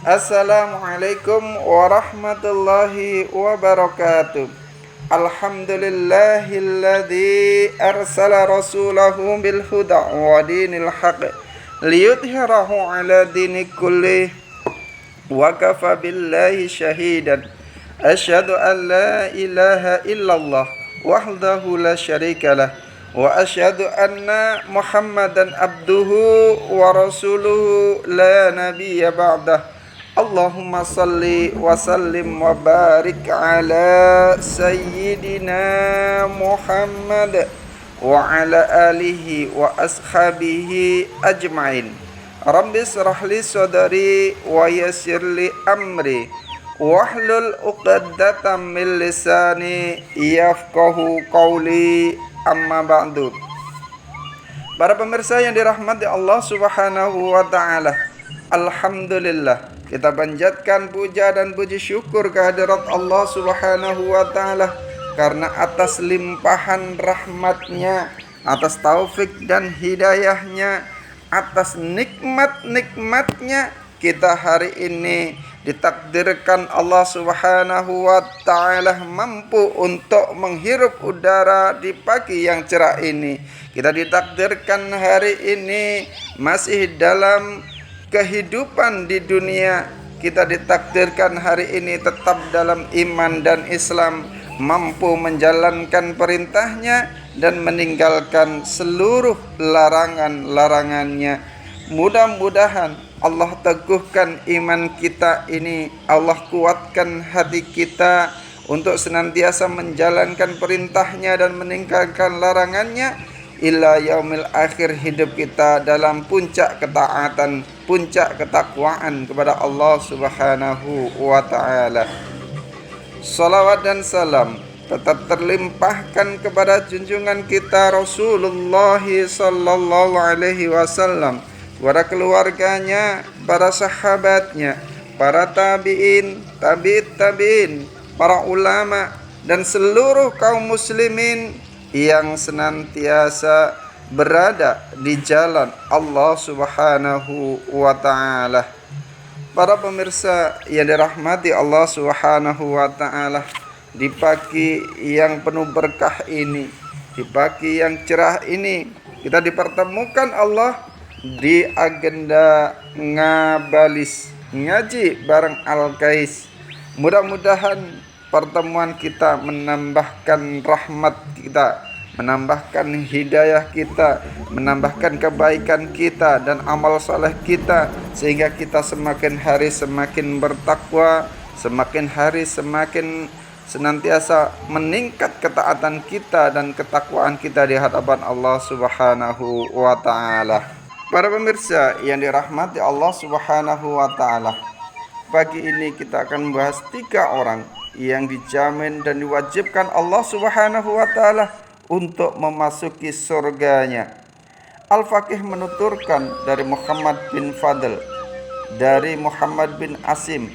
Assalamualaikum warahmatullahi wabarakatuh. Alhamdulillahilladzi arsala rasulahu bil huda wa dinil haqq liyudhhirahu ala dini kulli wa kafa billahi syahidan. Asyhadu an la ilaha illallah wahdahu la syarikalah wa asyhadu anna Muhammadan abduhu wa rasuluhu la nabiyya ba'dah. Allahumma salli wa sallim wa barik ala sayyidina Muhammad wa ala alihi wa ashabihi ajma'in. Rabbi israh li sadri wa yassir li amri wahlul 'uqdatam min lisani yafqahu qawli, amma ba'du. Para pemirsa yang dirahmati Allah Subhanahu wa taala, alhamdulillah, kita panjatkan puja dan puji syukur kehadirat Allah Subhanahu wa taala karena atas limpahan rahmatnya, atas taufik dan hidayahnya, atas nikmat-nikmatnya kita hari ini ditakdirkan Allah Subhanahu wa taala mampu untuk menghirup udara di pagi yang cerah ini. Kita ditakdirkan hari ini masih dalam kehidupan di dunia. Kita ditakdirkan hari ini tetap dalam iman dan Islam, mampu menjalankan perintahnya dan meninggalkan seluruh larangan-larangannya. Mudah-mudahan Allah teguhkan iman kita ini, Allah kuatkan hati kita untuk senantiasa menjalankan perintahnya dan meninggalkan larangannya ila yaumil akhir, hidup kita dalam puncak ketaatan, puncak ketakwaan kepada Allah Subhanahu wa taala. Salawat dan salam tetap terlimpahkan kepada junjungan kita Rasulullah sallallahu alaihi wasallam, kepada keluarganya, para sahabatnya, para tabi'in, tabi'in, para ulama dan seluruh kaum muslimin yang senantiasa berada di jalan Allah Subhanahu wa taala. Para pemirsa yang dirahmati Allah Subhanahu wa taala, di pagi yang penuh berkah ini, di pagi yang cerah ini, kita dipertemukan Allah di agenda ngabalis, ngaji bareng Al-Kais. Mudah-mudahan pertemuan kita menambahkan rahmat kita, menambahkan hidayah kita, menambahkan kebaikan kita dan amal saleh kita, sehingga kita semakin hari semakin bertakwa, semakin hari semakin senantiasa meningkat ketaatan kita dan ketakwaan kita di hadapan Allah Subhanahu wa taala. Para pemirsa yang dirahmati Allah Subhanahu wa taala, pagi ini kita akan membahas 3 orang yang dijamin dan diwajibkan Allah Subhanahu wa taala untuk memasuki surganya. Al-Faqih menuturkan dari Muhammad bin Fadl, dari Muhammad bin Asim,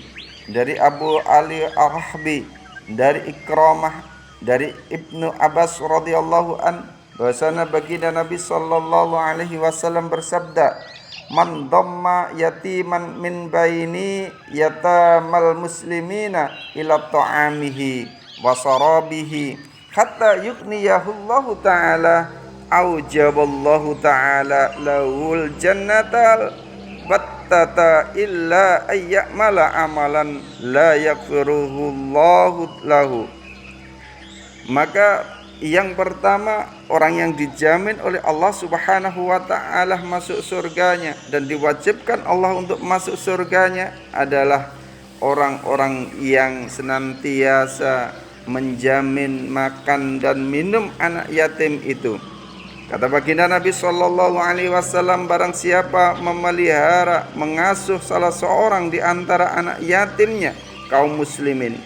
dari Abu Ali Ar-Rahbi, dari Ikramah, dari Ibnu Abbas radhiyallahu an, bahwasanya baginda Nabi sallallahu alaihi wasallam bersabda, man dhamma yatiman min baini yatamal muslimina ila ta'amihi wa sarabihi hatta yughniyahullahu ta'ala aujaballahu ta'ala lahul jannatal battata illa ayyamala amalan la yaghfiruhullahu lahu. Maka yang pertama, orang yang dijamin oleh Allah Subhanahu wa taala masuk surganya dan diwajibkan Allah untuk masuk surganya adalah orang-orang yang senantiasa menjamin makan dan minum anak yatim itu. Kata baginda Nabi sallallahu alaihi wasallam, barang siapa memelihara, mengasuh salah seorang di antara anak yatimnya kaum muslimin,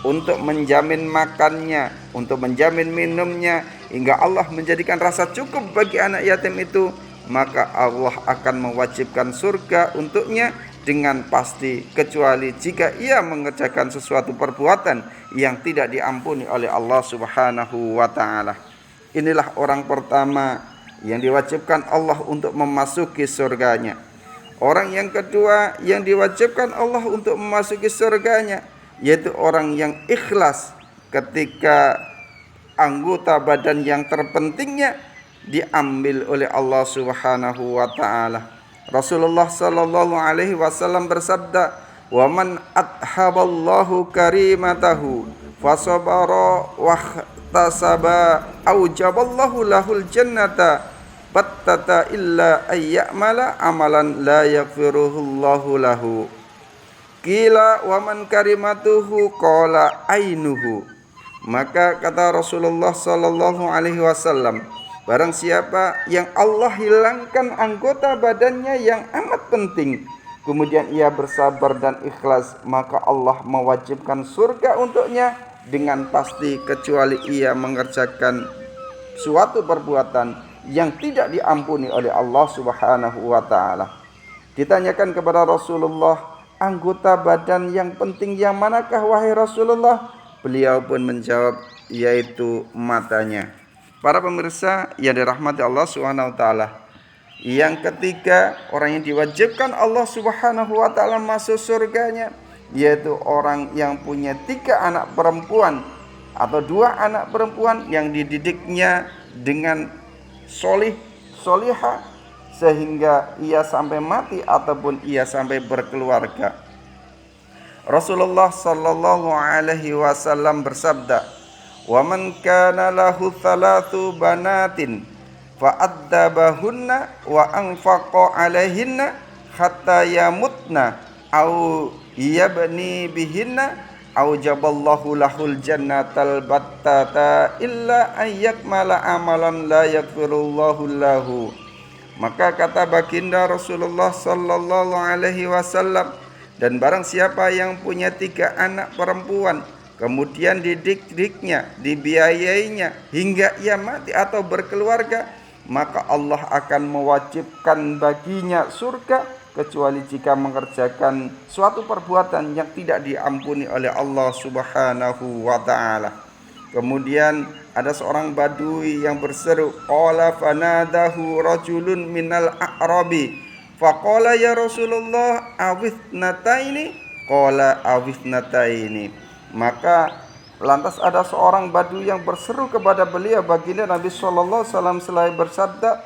untuk menjamin makannya, untuk menjamin minumnya, hingga Allah menjadikan rasa cukup bagi anak yatim itu, maka Allah akan mewajibkan surga untuknya dengan pasti, kecuali jika ia mengerjakan sesuatu perbuatan yang tidak diampuni oleh Allah Subhanahu wa taala. Inilah orang pertama yang diwajibkan Allah untuk memasuki surganya. Orang yang kedua yang diwajibkan Allah untuk memasuki surganya, yaitu orang yang ikhlas ketika anggota badan yang terpentingnya diambil oleh Allah Subhanahu wa taala. Rasulullah sallallahu alaihi wasallam bersabda, "Wa man adhaballahu karimatahu fasabara wa ihtasaba aujaballahu lahul jannata battata illa ayyamala amalan la yaghfiruhullahu lahu." Qila wa man karimatuhu qala ainuhu. Maka kata Rasulullah sallallahu alaihi wasallam, barang siapa yang Allah hilangkan anggota badannya yang amat penting, kemudian ia bersabar dan ikhlas, maka Allah mewajibkan surga untuknya dengan pasti, kecuali ia mengerjakan suatu perbuatan yang tidak diampuni oleh Allah Subhanahu wa taala. Ditanyakan kepada Rasulullah, anggota badan yang penting yang manakah wahai Rasulullah? Beliau pun menjawab, yaitu matanya. Para pemirsa yang dirahmati Allah Subhanahu wa taala, yang ketiga orang yang diwajibkan Allah Subhanahu wa taala masuk surganya, yaitu orang yang punya 3 anak perempuan atau 2 anak perempuan yang dididiknya dengan solihah sehingga ia sampai mati ataupun ia sampai berkeluarga. Rasulullah sallallahu alaihi wasallam bersabda, "Wa man kana lahu 3 banatin fa addabahunna wa anfaqa alaihinna hatta yamutna au yabni bihinna au jaballahu lahul jannatal battata illa ayyakmala amalan la yaghfirullahu lahu." Maka kata baginda Rasulullah sallallahu alaihi wasallam, dan barang siapa yang punya 3 anak perempuan, kemudian dididiknya, dibiayainya hingga ia mati atau berkeluarga, maka Allah akan mewajibkan baginya surga, kecuali jika mengerjakan suatu perbuatan yang tidak diampuni oleh Allah Subhanahu wa taala. Kemudian ada seorang badui yang berseru, qala fanadahu rajulun minal a'rabi faqala ya Rasulullah awithnataini, qala awithnataini. Maka lantas ada seorang badui yang berseru kepada beliau, baginda Nabi sallallahu alaihi wasallam selai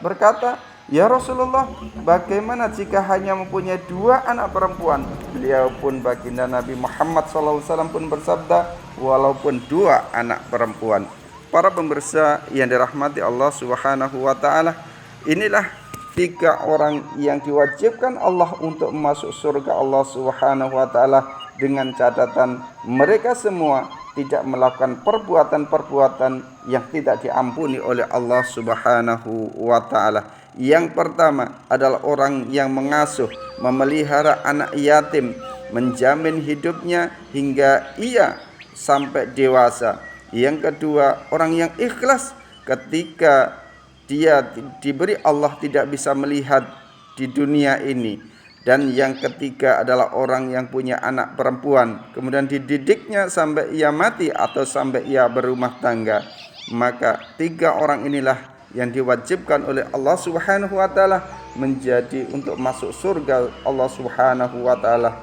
berkata, "Ya Rasulullah, bagaimana jika hanya mempunyai 2 anak perempuan?" Beliau pun, baginda Nabi Muhammad sallallahu alaihi wasallam pun bersabda, "Walaupun 2 anak perempuan." Para pemirsa yang dirahmati Allah Subhanahu wa taala, inilah 3 orang yang diwajibkan Allah untuk masuk surga Allah Subhanahu wa taala, dengan catatan mereka semua tidak melakukan perbuatan-perbuatan yang tidak diampuni oleh Allah Subhanahu wa taala. Yang pertama adalah orang yang mengasuh, memelihara anak yatim, menjamin hidupnya hingga ia sampai dewasa. Yang kedua, orang yang ikhlas ketika dia diberi Allah tidak bisa melihat di dunia ini. Dan yang ketiga adalah orang yang punya anak perempuan, kemudian dididiknya sampai ia mati atau sampai ia berumah tangga. Maka 3 orang inilah yang diwajibkan oleh Allah Subhanahu wa taala menjadi untuk masuk surga Allah Subhanahu wa taala,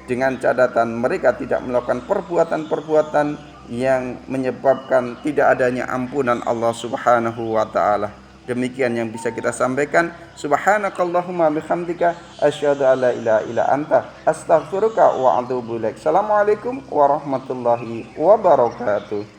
dengan catatan mereka tidak melakukan perbuatan-perbuatan yang menyebabkan tidak adanya ampunan Allah Subhanahu wa taala. Demikian yang bisa kita sampaikan. Subhanakallahumma bihamdika asyhadu an la ilaha illa anta astaghfiruka wa atubu ilaik. Assalamualaikum warahmatullahi wabarakatuh.